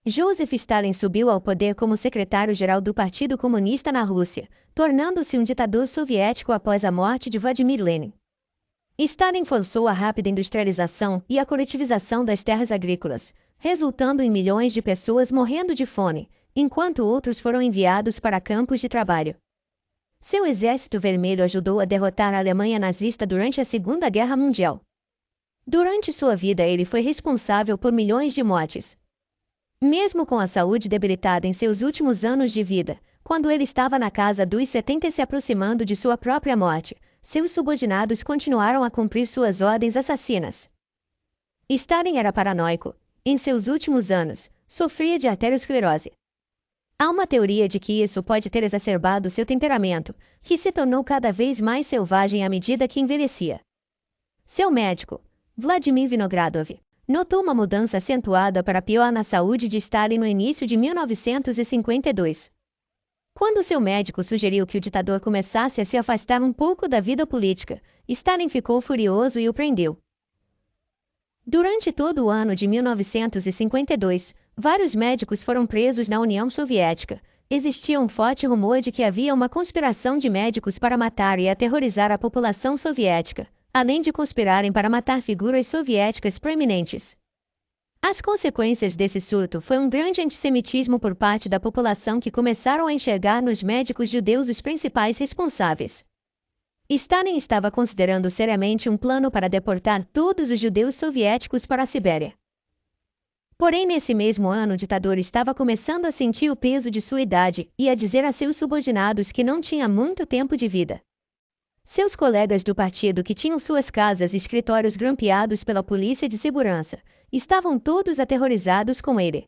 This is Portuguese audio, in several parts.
Joseph Stalin subiu ao poder como secretário-geral do Partido Comunista na Rússia, tornando-se um ditador soviético após a morte de Vladimir Lenin. Stalin forçou a rápida industrialização e a coletivização das terras agrícolas, resultando em milhões de pessoas morrendo de fome, enquanto outros foram enviados para campos de trabalho. Seu exército vermelho ajudou a derrotar a Alemanha nazista durante a Segunda Guerra Mundial. Durante sua vida, ele foi responsável por milhões de mortes. Mesmo com a saúde debilitada em seus últimos anos de vida, quando ele estava na casa dos 70 se aproximando de sua própria morte, seus subordinados continuaram a cumprir suas ordens assassinas. Stalin era paranoico. Em seus últimos anos, sofria de arteriosclerose. Há uma teoria de que isso pode ter exacerbado seu temperamento, que se tornou cada vez mais selvagem à medida que envelhecia. Seu médico, Vladimir Vinogradov, notou uma mudança acentuada para pior na saúde de Stalin no início de 1952. Quando seu médico sugeriu que o ditador começasse a se afastar um pouco da vida política, Stalin ficou furioso e o prendeu. Durante todo o ano de 1952, vários médicos foram presos na União Soviética. Existia um forte rumor de que havia uma conspiração de médicos para matar e aterrorizar a população soviética, além de conspirarem para matar figuras soviéticas proeminentes. As consequências desse surto foi um grande antissemitismo por parte da população que começaram a enxergar nos médicos judeus os principais responsáveis. Stalin estava considerando seriamente um plano para deportar todos os judeus soviéticos para a Sibéria. Porém, nesse mesmo ano, o ditador estava começando a sentir o peso de sua idade e a dizer a seus subordinados que não tinha muito tempo de vida. Seus colegas do partido, que tinham suas casas e escritórios grampeados pela polícia de segurança, estavam todos aterrorizados com ele.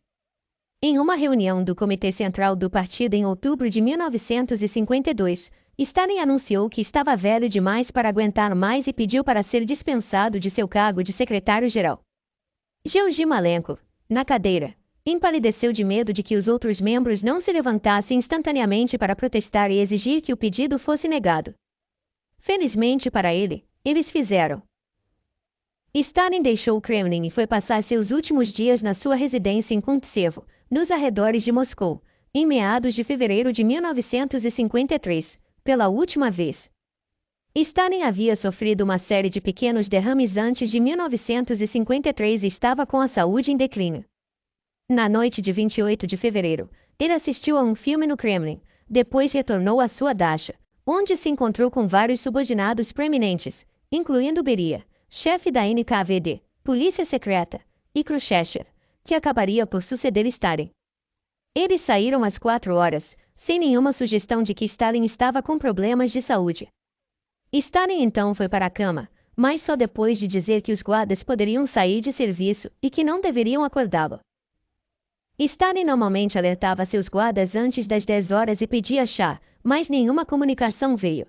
Em uma reunião do Comitê Central do Partido em outubro de 1952, Stalin anunciou que estava velho demais para aguentar mais e pediu para ser dispensado de seu cargo de secretário-geral. Georgy Malenko, na cadeira, empalideceu de medo de que os outros membros não se levantassem instantaneamente para protestar e exigir que o pedido fosse negado. Felizmente para ele, eles fizeram. Stalin deixou o Kremlin e foi passar seus últimos dias na sua residência em Kuntsevo, nos arredores de Moscou, em meados de fevereiro de 1953, pela última vez. Stalin havia sofrido uma série de pequenos derrames antes de 1953 e estava com a saúde em declínio. Na noite de 28 de fevereiro, ele assistiu a um filme no Kremlin, depois retornou à sua dacha, onde se encontrou com vários subordinados proeminentes, incluindo Beria, chefe da NKVD, polícia secreta, e Khrushchev, que acabaria por suceder Stalin. Eles saíram às 4 horas, sem nenhuma sugestão de que Stalin estava com problemas de saúde. Stalin então foi para a cama, mas só depois de dizer que os guardas poderiam sair de serviço e que não deveriam acordá-lo. Stalin normalmente alertava seus guardas antes das 10 horas e pedia chá, mas nenhuma comunicação veio.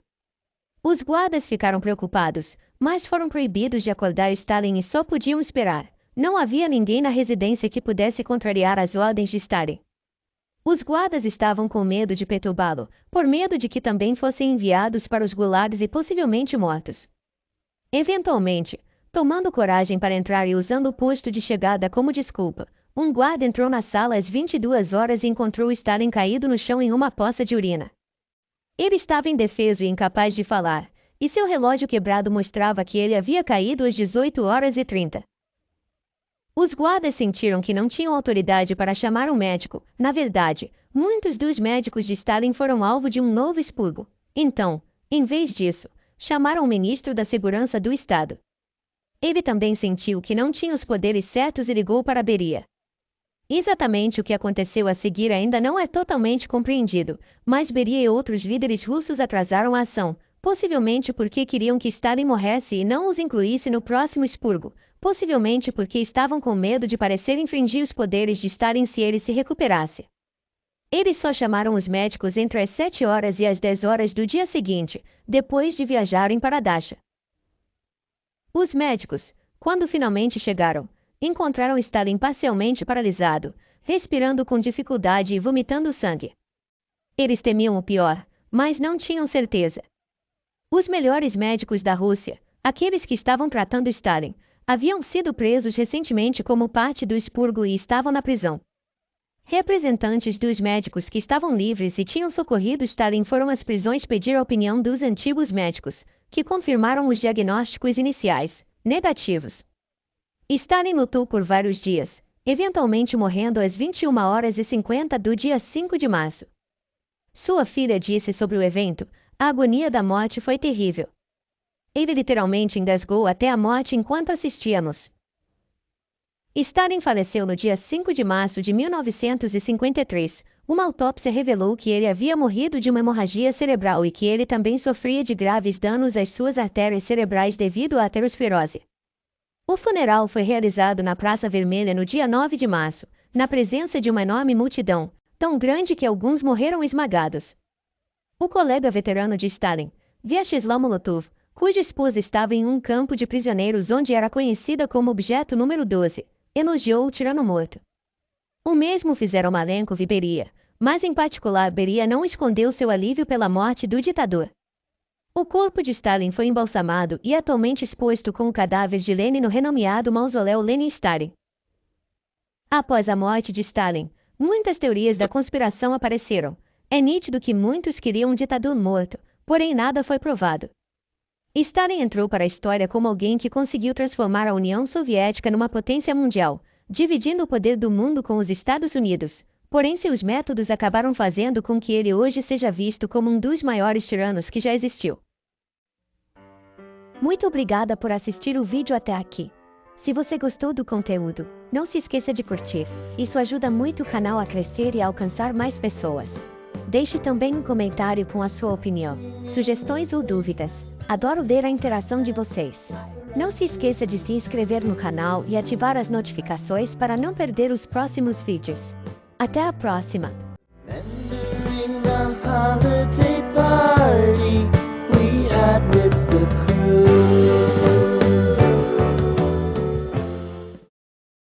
Os guardas ficaram preocupados, mas foram proibidos de acordar Stalin e só podiam esperar. Não havia ninguém na residência que pudesse contrariar as ordens de Stalin. Os guardas estavam com medo de perturbá-lo, por medo de que também fossem enviados para os gulags e possivelmente mortos. Eventualmente, tomando coragem para entrar e usando o posto de chegada como desculpa, um guarda entrou na sala às 22 horas e encontrou Stalin caído no chão em uma poça de urina. Ele estava indefeso e incapaz de falar, e seu relógio quebrado mostrava que ele havia caído às 18 horas e 30. Os guardas sentiram que não tinham autoridade para chamar um médico. Na verdade, muitos dos médicos de Stalin foram alvo de um novo expurgo. Então, em vez disso, chamaram o ministro da Segurança do Estado. Ele também sentiu que não tinha os poderes certos e ligou para Beria. Exatamente o que aconteceu a seguir ainda não é totalmente compreendido, mas Beria e outros líderes russos atrasaram a ação, possivelmente porque queriam que Stalin morresse e não os incluísse no próximo expurgo, possivelmente porque estavam com medo de parecer infringir os poderes de Stalin se ele se recuperasse. Eles só chamaram os médicos entre as 7 horas e as 10 horas do dia seguinte, depois de viajarem para Dacha. Os médicos, quando finalmente chegaram, encontraram Stalin parcialmente paralisado, respirando com dificuldade e vomitando sangue. Eles temiam o pior, mas não tinham certeza. Os melhores médicos da Rússia, aqueles que estavam tratando Stalin, haviam sido presos recentemente como parte do expurgo e estavam na prisão. Representantes dos médicos que estavam livres e tinham socorrido Stalin foram às prisões pedir a opinião dos antigos médicos, que confirmaram os diagnósticos iniciais, negativos. Stalin lutou por vários dias, eventualmente morrendo às 21h50 do dia 5 de março. Sua filha disse sobre o evento: a agonia da morte foi terrível. Ele literalmente engasgou até a morte enquanto assistíamos. Stalin faleceu no dia 5 de março de 1953. Uma autópsia revelou que ele havia morrido de uma hemorragia cerebral e que ele também sofria de graves danos às suas artérias cerebrais devido à aterosclerose. O funeral foi realizado na Praça Vermelha no dia 9 de março, na presença de uma enorme multidão, tão grande que alguns morreram esmagados. O colega veterano de Stalin, Vyacheslav Molotov, cuja esposa estava em um campo de prisioneiros onde era conhecida como objeto número 12, elogiou o tirano morto. O mesmo fizeram Malenkov e Beria, mas em particular Beria não escondeu seu alívio pela morte do ditador. O corpo de Stalin foi embalsamado e atualmente exposto com o cadáver de Lenin no renomeado mausoléu Lenin-Stalin. Após a morte de Stalin, muitas teorias da conspiração apareceram. É nítido que muitos queriam um ditador morto, porém nada foi provado. Stalin entrou para a história como alguém que conseguiu transformar a União Soviética numa potência mundial, dividindo o poder do mundo com os Estados Unidos, porém seus métodos acabaram fazendo com que ele hoje seja visto como um dos maiores tiranos que já existiu. Muito obrigada por assistir o vídeo até aqui. Se você gostou do conteúdo, não se esqueça de curtir, isso ajuda muito o canal a crescer e a alcançar mais pessoas. Deixe também um comentário com a sua opinião, sugestões ou dúvidas. Adoro ler a interação de vocês. Não se esqueça de se inscrever no canal e ativar as notificações para não perder os próximos vídeos. Até a próxima!